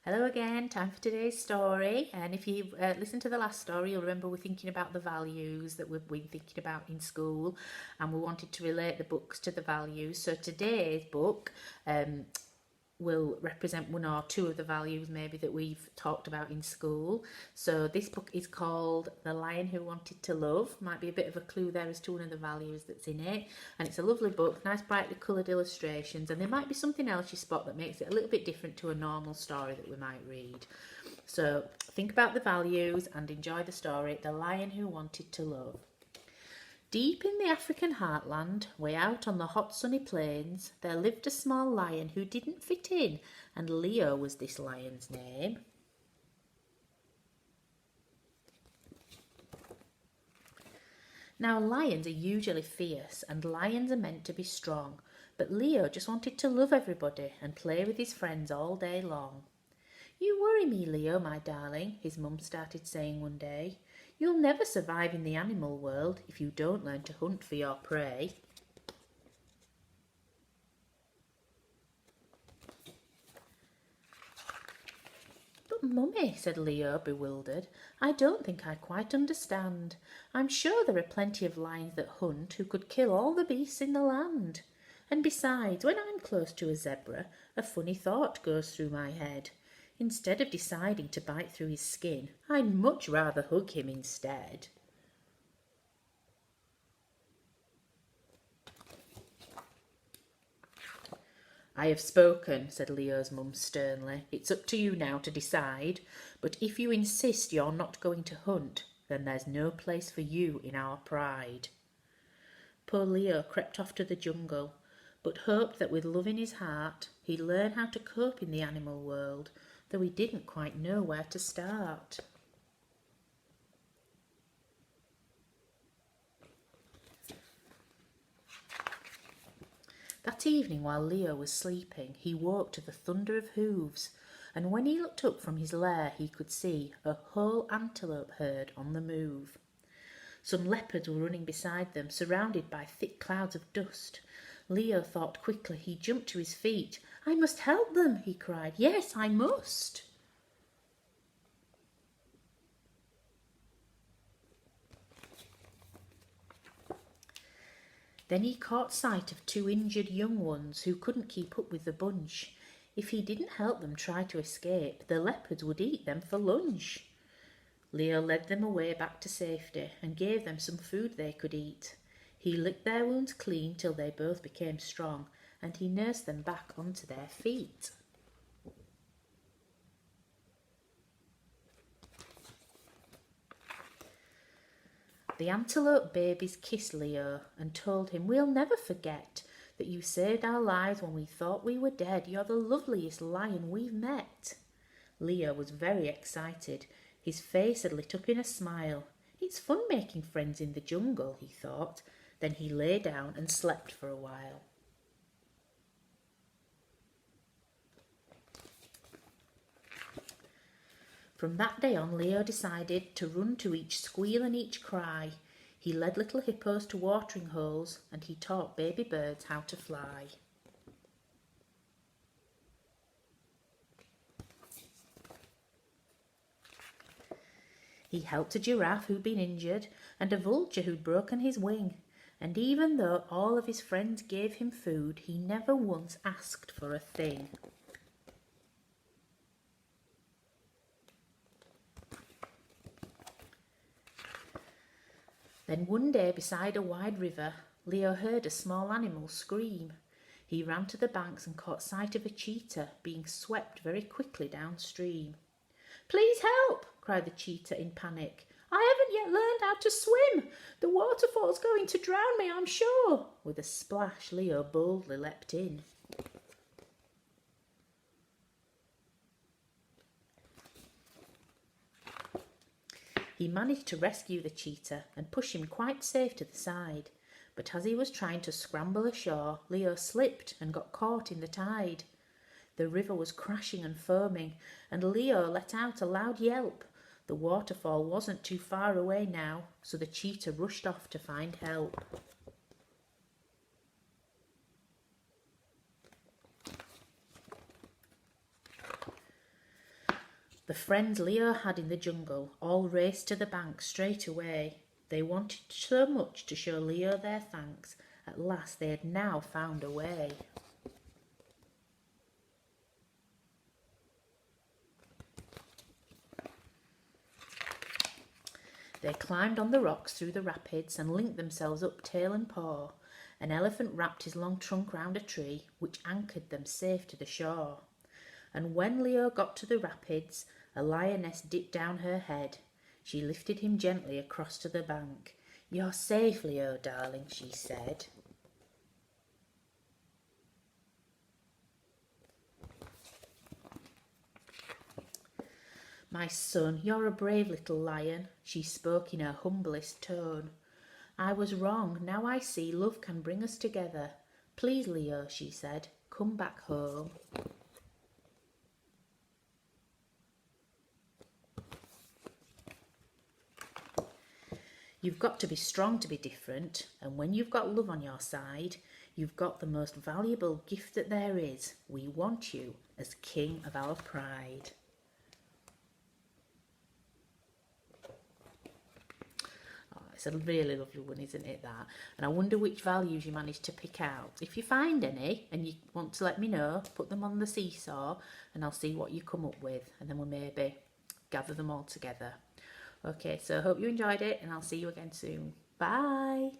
Hello again, time for today's story. And if you listened to the last story, you'll remember we're thinking about the values that we've been thinking about in school, and we wanted to relate the books to the values. So today's book will represent one or two of the values maybe that we've talked about in school. So this book is called The Lion Who Wanted to Love. Might be a bit of a clue there as to one of the values that's in it. And it's a lovely book, nice brightly coloured illustrations, and there might be something else you spot that makes it a little bit different to a normal story that we might read. So think about the values and enjoy the story, The Lion Who Wanted to Love. Deep in the African heartland, way out on the hot sunny plains, there lived a small lion who didn't fit in, and Leo was this lion's name. Now, lions are usually fierce, and lions are meant to be strong, but Leo just wanted to love everybody and play with his friends all day long. "You worry me, Leo, my darling," his mum started saying one day. "You'll never survive in the animal world if you don't learn to hunt for your prey." "But Mummy," said Leo, bewildered, "I don't think I quite understand. I'm sure there are plenty of lions that hunt who could kill all the beasts in the land. And besides, when I'm close to a zebra, a funny thought goes through my head. Instead of deciding to bite through his skin, I'd much rather hug him instead." "I have spoken," said Leo's mum sternly. "It's up to you now to decide, but if you insist you're not going to hunt, then there's no place for you in our pride." Poor Leo crept off to the jungle, but hoped that with love in his heart he'd learn how to cope in the animal world, though he didn't quite know where to start. That evening, while Leo was sleeping, he woke to the thunder of hooves, and when he looked up from his lair he could see a whole antelope herd on the move. Some leopards were running beside them, surrounded by thick clouds of dust. Leo thought quickly. He jumped to his feet. "I must help them," he cried. "Yes, I must." Then he caught sight of two injured young ones who couldn't keep up with the bunch. If he didn't help them try to escape, the leopards would eat them for lunch. Leo led them away back to safety and gave them some food they could eat. He licked their wounds clean till they both became strong, and he nursed them back onto their feet. The antelope babies kissed Leo and told him, "We'll never forget that you saved our lives when we thought we were dead. You're the loveliest lion we've met." Leo was very excited. His face had lit up in a smile. "It's fun making friends in the jungle," he thought. Then he lay down and slept for a while. From that day on, Leo decided to run to each squeal and each cry. He led little hippos to watering holes, and he taught baby birds how to fly. He helped a giraffe who'd been injured, and a vulture who'd broken his wing. And even though all of his friends gave him food, he never once asked for a thing. Then one day, beside a wide river, Leo heard a small animal scream. He ran to the banks and caught sight of a cheetah being swept very quickly downstream. "Please help!" cried the cheetah in panic. "I haven't yet learned how to swim. The waterfall's going to drown me, I'm sure." With a splash, Leo boldly leapt in. He managed to rescue the cheetah and push him quite safe to the side. But as he was trying to scramble ashore, Leo slipped and got caught in the tide. The river was crashing and foaming, and Leo let out a loud yelp. The waterfall wasn't too far away now, so the cheetah rushed off to find help. The friends Leo had in the jungle all raced to the bank straight away. They wanted so much to show Leo their thanks. At last they had now found a way. They climbed on the rocks through the rapids and linked themselves up tail and paw. An elephant wrapped his long trunk round a tree, which anchored them safe to the shore. And when Leo got to the rapids, a lioness dipped down her head. She lifted him gently across to the bank. "You're safe, Leo, darling," she said. "My son, you're a brave little lion," she spoke in her humblest tone. "I was wrong. Now I see love can bring us together. Please, Leo," she said, "come back home." You've got to be strong to be different, and when you've got love on your side, you've got the most valuable gift that there is. We want you as king of our pride. It's a really lovely one, isn't it, that? And I wonder which values you managed to pick out. If you find any and you want to let me know, put them on the seesaw and I'll see what you come up with, and then we'll maybe gather them all together. Okay, so I hope you enjoyed it and I'll see you again soon. Bye.